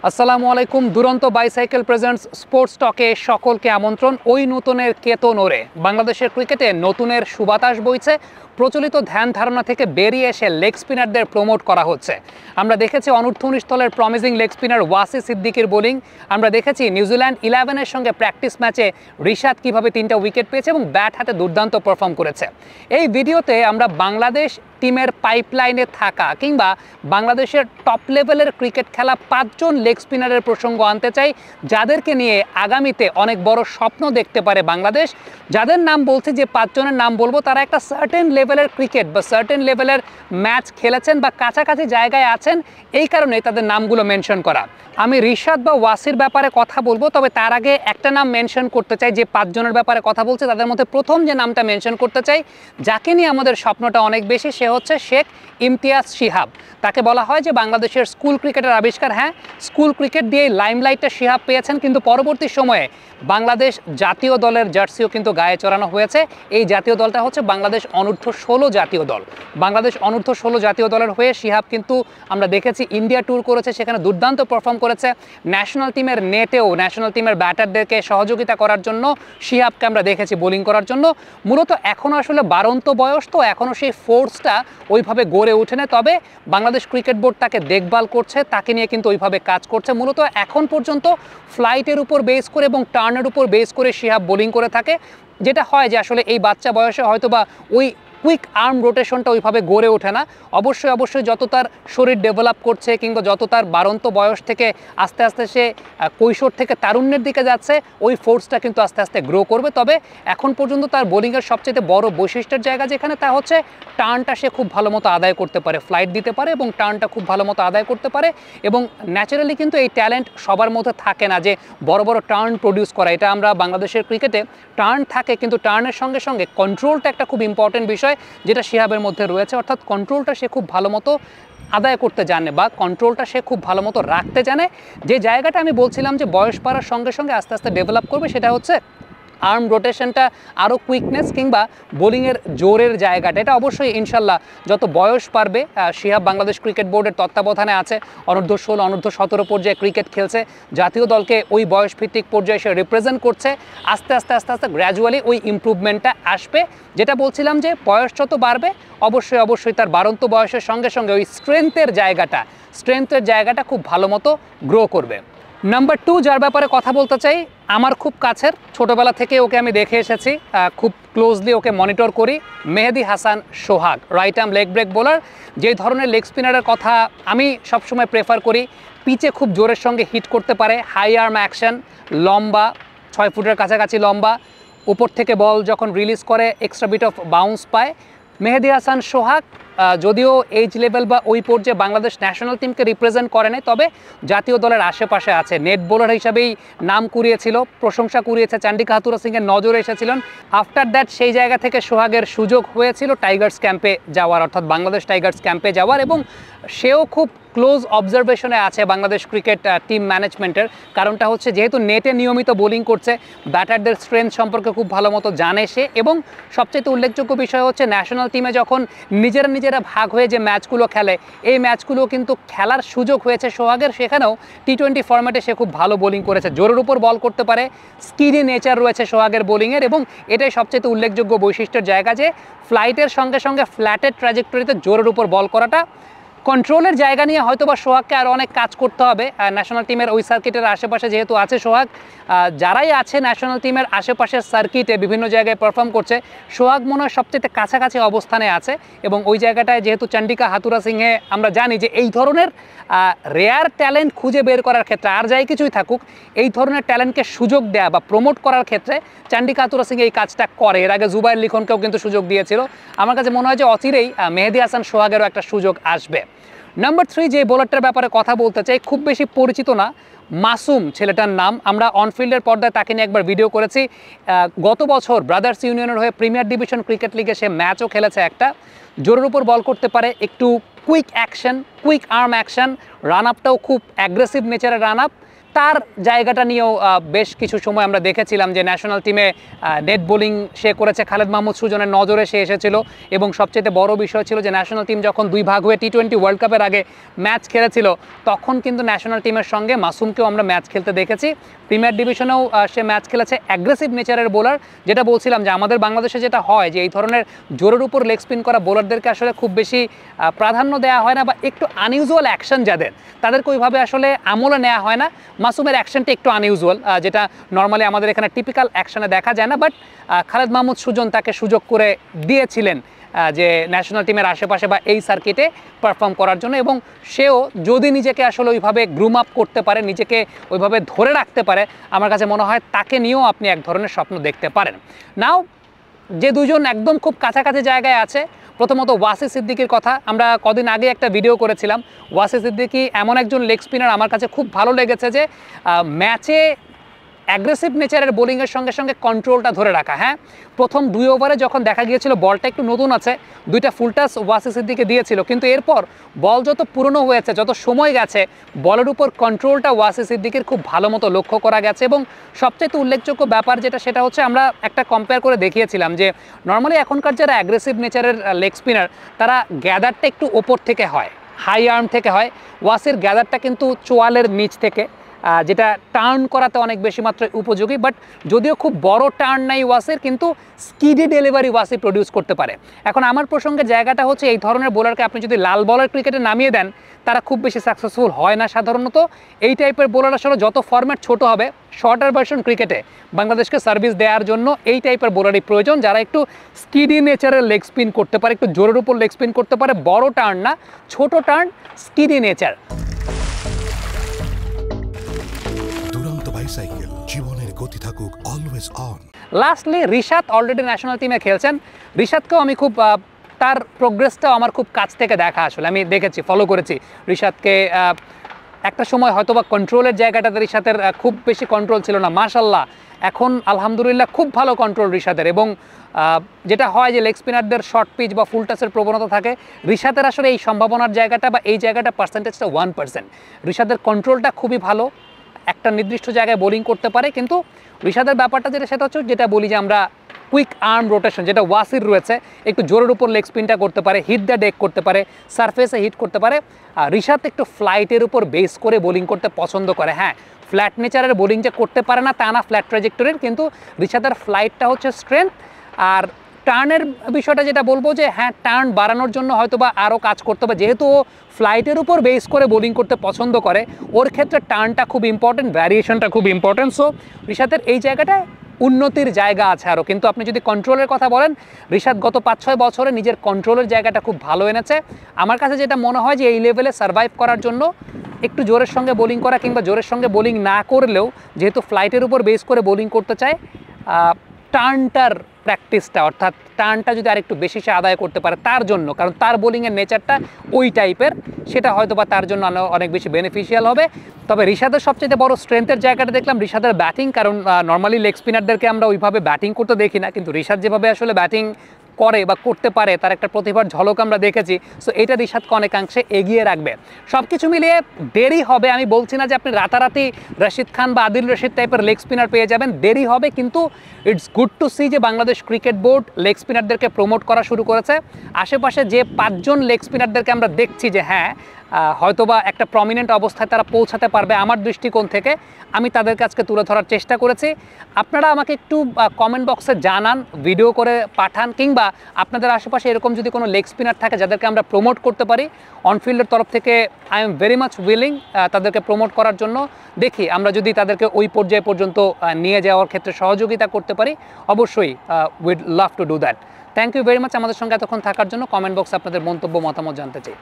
আসসালামু আলাইকুম। দুরন্ত বাইসাইকেল প্রেজেন্টস স্পোর্টস টকে সকলকে আমন্ত্রণ। ওই নতুনের কেতন ওরে বাংলাদেশের ক্রিকেটে নতুনের সুবাতাস বইছে। প্রচলিত ধ্যান ধারণা থেকে বেরিয়ে এসে লেগ স্পিনারদের প্রমোট করা হচ্ছে। আমরা দেখেছি অনূর্ধ্ব-19 দলের প্রমিজিং লেগ স্পিনার ওয়াসি সিদ্দিকির বোলিং। আমরা দেখেছি নিউজিল্যান্ড 11-এর সঙ্গে প্র্যাকটিস ম্যাচে রিশাদ কিভাবে 3টা উইকেট পেয়েছে এবং ব্যাট হাতে দুর্দান্ত পারফর্ম করেছে। এই ভিডিওতে আমরা বাংলাদেশ টিমের পাইপলাইনে থাকা কিংবা বাংলাদেশের টপ লেভেলের ক্রিকেট খেলা 5 জন লেগ স্পিনারের প্রসঙ্গ আনতে চাই, যাদেরকে নিয়ে আগামীতে অনেক বড় স্বপ্ন দেখতে পারে বাংলাদেশ। যাদের নাম বলছি, যে 5 জনের নাম বলবো, তারা একটা সার্টেন লেভেলের ক্রিকেট বা সার্টেন লেভেলের ম্যাচ খেলেছেন বা কাছাকাছি জায়গায় আছেন, এই কারণে তাদের নামগুলো মেনশন করা। আমি রিশাদ বা ওয়াসির ব্যাপারে কথা বলবো, তবে তার আগে একটা নাম মেনশন করতে চাই। যে 5 জনের ব্যাপারে কথা বলছে তাদের মধ্যে প্রথম যে নামটা মেনশন করতে চাই, যাকে নিয়ে আমাদের স্বপ্নটা অনেক বেশি, সে হচ্ছে শেখ ইমতিয়াজ শিহাব। তাকে বলা হয় যে বাংলাদেশের স্কুল ক্রিকেটের আবিষ্কার। হ্যাঁ, স্কুল ক্রিকেট দিয়ে লাইমলাইটটা শিহাব পেয়েছেন, কিন্তু পরবর্তী সময়ে বাংলাদেশ জাতীয় দলের জার্সিও কিন্তু গায়ে চড়ানো হয়েছে। এই জাতীয় দলটা হচ্ছে বাংলাদেশ অনূর্ধ্ব-16 জাতীয় দল। বাংলাদেশ অনূর্ধ্ব-16 জাতীয় দলের হয়ে শিহাব কিন্তু আমরা দেখেছি ইন্ডিয়া ট্যুর করেছে, সেখানে দুর্দান্ত পারফর্ম করেছে। ন্যাশনাল টিমের নেটেও ন্যাশনাল টিমের ব্যাটারদেরকে সহযোগিতা করার জন্য শিহাবকে আমরা দেখেছি বোলিং করার জন্য। মূলত এখনও আসলে বাড়ন্ত বয়স, তো এখনও সেই ফোর্সটা ওইভাবে গড়ে ওঠে না, তবে বাংলাদেশ ক্রিকেট বোর্ড তাকে দেখভাল করছে, তাকে নিয়ে কিন্তু ওইভাবে কাজ করছে। মূলত এখন পর্যন্ত ফ্লাইটের উপর বেস করে এবং টার্নের উপর বেস করে শিহাব বোলিং করে থাকে। যেটা হয় যে আসলে এই বাচ্চা বয়সে হয়তো বা ওই কুইক আর্ম রোটেশনটা ওইভাবে গড়ে ওঠে না। অবশ্যই যত তার শরীর ডেভেলপ করছে কিংবা যত তার বাড়ন্ত বয়স থেকে আস্তে আস্তে সে কৈশোর থেকে তারুণ্যের দিকে যাচ্ছে, ওই ফোর্সটা কিন্তু আস্তে আস্তে গ্রো করবে। তবে এখন পর্যন্ত তার বোলিংয়ের সবচেয়ে বড় বৈশিষ্ট্যের জায়গা যেখানে, তা হচ্ছে টার্নটা সে খুব ভালো মতো আদায় করতে পারে, ফ্লাইট দিতে পারে এবং টার্নটা খুব ভালো মতো আদায় করতে পারে। এবং ন্যাচারালি কিন্তু এই ট্যালেন্ট সবার মধ্যে থাকে না যে বড় বড় টার্ন প্রডিউস করা। এটা আমরা বাংলাদেশের ক্রিকেটে টার্ন থাকে, কিন্তু টার্নের সঙ্গে সঙ্গে কন্ট্রোলটা একটা খুব ইম্পর্টেন্ট বিষয়, যেটা শিহাবের মধ্যে রয়েছে। অর্থাৎ কন্ট্রোলটা সে খুব ভালো মতো আদায় করতে জানে বা কন্ট্রোলটা সে খুব ভালো মতো রাখতে জানে। যে জায়গাটা আমি বলছিলাম যে বয়স বাড়ার সঙ্গে সঙ্গে আস্তে আস্তে ডেভেলপ করবে, সেটা হচ্ছে আর্ম রোটেশনটা, আরও কুইকনেস কিংবা বোলিংয়ের জোরের জায়গাটা। এটা অবশ্যই ইনশাল্লাহ যত বয়স পারবে, শিহাব বাংলাদেশ ক্রিকেট বোর্ডের তত্ত্বাবধানে আছে, অনূর্ধ্ব-16 অনূর্ধ্ব-17 পর্যায়ে ক্রিকেট খেলছে, জাতীয় দলকে ওই বয়স ভিত্তিক পর্যায়ে সে রিপ্রেজেন্ট করছে। আস্তে আস্তে গ্র্যাজুয়ালি ওই ইমপ্রুভমেন্টটা আসবে। যেটা বলছিলাম যে বয়স যত বাড়বে অবশ্যই তার বাড়ন্ত বয়সের সঙ্গে সঙ্গে ওই স্ট্রেংথের জায়গাটা খুব ভালো মতো গ্রো করবে। নাম্বার 2 যার ব্যাপারে কথা বলতে চাই, আমার খুব কাছের, ছোটোবেলা থেকে ওকে আমি দেখে এসেছি, খুব ক্লোজলি ওকে মনিটর করি, Mehedi Hasan Sohag, right arm leg break bowler. যে ধরনের লেগ স্পিনারের কথা আমি সবসময় প্রেফার করি, পিচে খুব জোরের সঙ্গে হিট করতে পারে, হাই আর্ম অ্যাকশন, লম্বা, 6 ফুটের কাছাকাছি লম্বা, উপর থেকে বল যখন রিলিজ করে এক্সট্রা বিট অফ বাউন্স পায়। মেহেদী হাসান সোহাগ যদিও এইজ লেভেল বা ওই পর্যায়ে বাংলাদেশ ন্যাশনাল টিমকে রিপ্রেজেন্ট করে নাই, তবে জাতীয় দলের আশেপাশে আছে। নেট বোলার হিসাবেই নাম কুড়িয়েছিল, প্রশংসা কুড়িয়েছে, চান্ডিকা হাথুরা সিংয়ের নজরে এসেছিলেন। আফটার দ্যাট সেই জায়গা থেকে সোহাগের সুযোগ হয়েছিল টাইগার্স ক্যাম্পে যাওয়ার, অর্থাৎ বাংলাদেশ টাইগার্স ক্যাম্পে যাওয়ার, এবং সেও খুব ক্লোজ অবজারভেশনে আছে বাংলাদেশ ক্রিকেট টিম ম্যানেজমেন্টের। কারণটা হচ্ছে যেহেতু নেটে নিয়মিত বোলিং করছে, ব্যাটারদের স্ট্রেংথ সম্পর্কে খুব ভালো মতো জানে সে, এবং সবচেয়ে উল্লেখযোগ্য বিষয় হচ্ছে ন্যাশনাল টিমে যখন নিজেরা ভাগ হয়ে যে ম্যাচগুলো খেলে, এই ম্যাচগুলো কিন্তু খেলার সুযোগ হয়েছে সোহাগের। সেখানেও টি-20 ফরম্যাটে সে খুব ভালো বোলিং করেছে, জোরের উপর বল করতে পারে, স্কিডি নেচার রয়েছে সোহাগের বোলিংয়ের, এবং এটাই সবচেয়ে উল্লেখযোগ্য বৈশিষ্ট্যের জায়গা যে ফ্লাইটের সঙ্গে সঙ্গে ফ্ল্যাটের ট্র্যাজেক্টরিতে জোরের উপর বল করাটা। কন্ট্রোলের জায়গা নিয়ে হয়তো বা সোহাগকে আরও অনেক কাজ করতে হবে। ন্যাশনাল টিমের ওই সার্কিটের আশেপাশে যেহেতু আছে সোহাগ, যারাই আছে ন্যাশনাল টিমের আশেপাশের সার্কিটে বিভিন্ন জায়গায় পারফর্ম করছে, সোহাগ মনে হয় সবচেয়ে কাছাকাছি অবস্থানে আছে। এবং ওই জায়গাটায় যেহেতু চান্ডিকা হাথুরা সিংহে আমরা জানি যে এই ধরনের রেয়ার ট্যালেন্ট খুঁজে বের করার ক্ষেত্রে, আর যাই কিছুই থাকুক, এই ধরনের ট্যালেন্টকে সুযোগ দেওয়া বা প্রমোট করার ক্ষেত্রে চান্ডিকা হাথুরা সিং এই কাজটা করে। এর আগে জুবাইর লিখনকেও কিন্তু সুযোগ দিয়েছিল। আমার কাছে মনে হয় যে অচিরেই মেহেদী হাসান সোহাগেরও একটা সুযোগ আসবে। নাম্বার 3 যে বোলারটার ব্যাপারে কথা বলতে চাই, খুব বেশি পরিচিত না, মাসুম ছেলেটার নাম। আমরা অনফিল্ডের পর্দায় তাকে নিয়ে একবার ভিডিও করেছি। গত বছর ব্রাদার্স ইউনিয়নের হয়ে প্রিমিয়ার ডিভিশন ক্রিকেট লিগে সে ম্যাচও খেলেছে একটা। জোরের উপর বল করতে পারে, একটু quick action, quick arm action, run আপটাও খুব অ্যাগ্রেসিভ নেচারের রান আপ। তার জায়গাটা নিয়েও বেশ কিছু সময় আমরা দেখেছিলাম যে ন্যাশনাল টিমে নেট বোলিং সে করেছে, খালেদ মাহমুদ সুজনের নজরে সে এসেছিল। এবং সবচেয়ে বড় বিষয় ছিল যে ন্যাশনাল টিম যখন 2 ভাগ হয়ে টি-20 ওয়ার্ল্ড কাপের আগে ম্যাচ খেলেছিল, তখন কিন্তু ন্যাশনাল টিমের সঙ্গে মাসুমকেও আমরা ম্যাচ খেলতে দেখেছি। প্রিমিয়ার ডিভিশনেও সে ম্যাচ খেলেছে। অ্যাগ্রেসিভ নেচারের বোলার, যেটা বলছিলাম যে আমাদের বাংলাদেশে যেটা হয় যে এই ধরনের জোরের উপর লেগ স্পিন করা বোলারদেরকে আসলে খুব বেশি প্রাধান্য দেওয়া হয় না, বা একটু আনইউজুয়াল অ্যাকশন যাদের, তাদেরকে ওইভাবে আসলে আমলে নেওয়া হয় না। মাসুমের অ্যাকশনটা একটু আনইউজুয়াল, যেটা নর্মালি আমাদের এখানে টিপিক্যাল অ্যাকশনে দেখা যায় না, বাট খালেদ মাহমুদ সুজন তাকে সুযোগ করে দিয়েছিলেন যে ন্যাশনাল টিমের আশেপাশে বা এই সার্কিটে পারফর্ম করার জন্য। এবং সেও যদি নিজেকে আসলে ওইভাবে গ্রুম আপ করতে পারে, নিজেকে ওইভাবে ধরে রাখতে পারে, আমার কাছে মনে হয় তাকে নিয়েও আপনি এক ধরনের স্বপ্ন দেখতে পারেন। নাও যে দুজন একদম খুব কাছাকাছি জায়গায় আছে, প্রথমত ওয়াসি সিদ্দিকির কথা আমরা কদিন আগে একটা ভিডিও করেছিলাম। ওয়াসি সিদ্দিকি এমন একজন লেগ স্পিনার, আমার কাছে খুব ভালো লেগেছে যে ম্যাচে অ্যাগ্রেসিভ নেচারের বোলিংয়ের সঙ্গে সঙ্গে কন্ট্রোলটা ধরে রাখা। হ্যাঁ, প্রথম 2 ওভারে যখন দেখা গিয়েছিল বলটা একটু নতুন আছে, 2টা ফুল টাচ ওয়াসি সিদ্দিকে দিয়েছিল, কিন্তু এরপর বল যত পুরনো হয়েছে, যত সময় গেছে, বলের উপর কন্ট্রোলটা ওয়াসি সিদ্দিকের খুব ভালো মতো লক্ষ্য করা গেছে। এবং সবচেয়ে উল্লেখযোগ্য ব্যাপার যেটা, সেটা হচ্ছে আমরা একটা কম্পেয়ার করে দেখিয়েছিলাম যে নর্মালি এখনকার যারা অ্যাগ্রেসিভ নেচারের লেগ স্পিনার, তারা গ্যাদারটা একটু ওপর থেকে হয়, হাই আর্ম থেকে হয়। ওয়াসির গ্যাদারটা কিন্তু চোয়ালের নিচ থেকে, যেটা টার্ন করাতে অনেক বেশি মাত্রায় উপযোগী। বাট যদিও খুব বড় টার্ন নাই ওয়াসির, কিন্তু স্কিডি ডেলিভারি ওয়াসি প্রডিউস করতে পারে। এখন আমার প্রসঙ্গের জায়গাটা হচ্ছে এই ধরনের বোলারকে আপনি যদি লাল বলের ক্রিকেটে নামিয়ে দেন, তারা খুব বেশি সাকসেসফুল হয় না সাধারণত। এই টাইপের বোলার আসলে যত ফরম্যাট ছোট হবে, শর্টার ভার্সন ক্রিকেটে বাংলাদেশকে সার্ভিস দেওয়ার জন্য এই টাইপের বোলারই প্রয়োজন, যারা একটু স্কিডি নেচারের লেগ স্পিন করতে পারে, একটু জোরের উপর লেগ স্পিন করতে পারে, বড় টার্ন না, ছোট টার্ন, স্কিডি নেচার। সাইকেল, জীবনের গতি থাকুক always on. Lastly Rishad already national টিমে খেলছেন। রিশাদকেও আমি খুব তার প্রোগ্রেসটাও আমার খুব কাছ থেকে দেখা, আসলে আমি দেখেছি, ফলো করেছি রিশাদকে। একটা সময় হয়তো বা কন্ট্রোলের জায়গাটাতে রিশাদের খুব বেশি কন্ট্রোল ছিল না, মাশাল্লাহ এখন আলহামদুলিল্লাহ খুব ভালো কন্ট্রোল রিশাদের। এবং যেটা হয় যে লেগ স্পিনারদের শর্ট পিচ বা ফুল টাচের প্রবণতা থাকে, রিশাদের আসলে এই সম্ভাবনার জায়গাটা বা এই জায়গাটা পার্সেন্টেজটা 1%। রিশাদের কন্ট্রোলটা খুবই ভালো, একটা নির্দিষ্ট জায়গায় বোলিং করতে পারে। কিন্তু রিশাদের ব্যাপারটা যেটা, সেটা হচ্ছে যেটা বলি যে আমরা কুইক আর্ম রোটেশন, যেটা ওয়াসির রয়েছে, একটু জোরের উপর লেগ স্পিনটা করতে পারে, হিট দ্য ডেক করতে পারে, সারফেসে হিট করতে পারে। আর রিশাদ একটু ফ্লাইটের উপর বেস করে বোলিং করতে পছন্দ করে। হ্যাঁ, ফ্ল্যাট নেচারের বোলিং যে করতে পারে না তা না, ফ্ল্যাট ট্র্যাজেক্টরির, কিন্তু রিশাদের ফ্লাইটটা হচ্ছে স্ট্রেংথ। আর টার্নের বিষয়টা যেটা বলবো যে হ্যাঁ, টার্ন বাড়ানোর জন্য হয়তো বা আরও কাজ করতে হবে, যেহেতু ও ফ্লাইটের উপর বেস করে বোলিং করতে পছন্দ করে, ওর ক্ষেত্রে টার্নটা খুব ইম্পর্টেন্ট, ভ্যারিয়েশনটা খুব ইম্পর্টেন্ট। সো রিশাদের এই জায়গাটায় উন্নতির জায়গা আছে আরও। কিন্তু আপনি যদি কন্ট্রোলের কথা বলেন, রিশাদ গত 5-6 বছরে নিজের কন্ট্রোলের জায়গাটা খুব ভালো এনেছে। আমার কাছে যেটা মনে হয় যে এই লেভেলে সার্ভাইভ করার জন্য একটু জোরের সঙ্গে বোলিং করা, কিংবা জোরের সঙ্গে বোলিং না করলেও যেহেতু ফ্লাইটের উপর বেস করে বোলিং করতে চায়, টার্নটার প্র্যাকটিসটা, অর্থাৎ টার্নটা যদি আরেকটু বেশি সে আদায় করতে পারে তার জন্য, কারণ তার বোলিংয়ের নেচারটা ওই টাইপের, সেটা হয়তো বা তার জন্য অনেক বেশি বেনিফিশিয়াল হবে। তবে রিশাদের সবচেয়ে বড় স্ট্রেংথের জায়গাটা দেখলাম রিশাদের ব্যাটিং, কারণ নর্মালি লেগ স্পিনারদেরকে আমরা ওইভাবে ব্যাটিং করতে দেখি না, কিন্তু রিশাদ যেভাবে আসলে ব্যাটিং করে বা করতে পারে, তার একটা প্রতিভার ঝলক আমরা দেখেছি। সো এটা রিশাদকে অনেকাংশে এগিয়ে রাখবে। সব কিছু মিলিয়ে দেরি হবে, আমি বলছি না যে আপনি রাতারাতি রশিদ খান বা আদিল রশিদ টাইপের লেগ স্পিনার পেয়ে যাবেন, দেরি হবে, কিন্তু ইটস গুড টু সি যে বাংলাদেশ ক্রিকেট বোর্ড লেগ স্পিনারদেরকে প্রমোট করা শুরু করেছে। আশেপাশে যে 5 জন লেগ স্পিনারদেরকে আমরা দেখছি যে হ্যাঁ, হয়তোবা একটা প্রমিনেন্ট অবস্থায় তারা পৌঁছাতে পারবে, আমার দৃষ্টিকোণ থেকে আমি তাদেরকে আজকে তুলে ধরার চেষ্টা করেছি। আপনারা আমাকে একটু কমেন্ট বক্সে জানান, ভিডিও করে পাঠান, কিংবা আপনাদের আশেপাশে এরকম যদি কোনো লেগ স্পিনার থাকে যাদেরকে আমরা প্রমোট করতে পারি, অনফিল্ডের তরফ থেকে I am very much willing তাদেরকে প্রমোট করার জন্য। দেখি আমরা যদি তাদেরকে ওই পর্যায় পর্যন্ত নিয়ে যাওয়ার ক্ষেত্রে সহযোগিতা করতে পারি, অবশ্যই we'd love to do that. Thank you very much আমাদের সঙ্গে এতক্ষণ থাকার জন্য। কমেন্ট বক্সে আপনাদের মন্তব্য, মতামত জানতে চাই।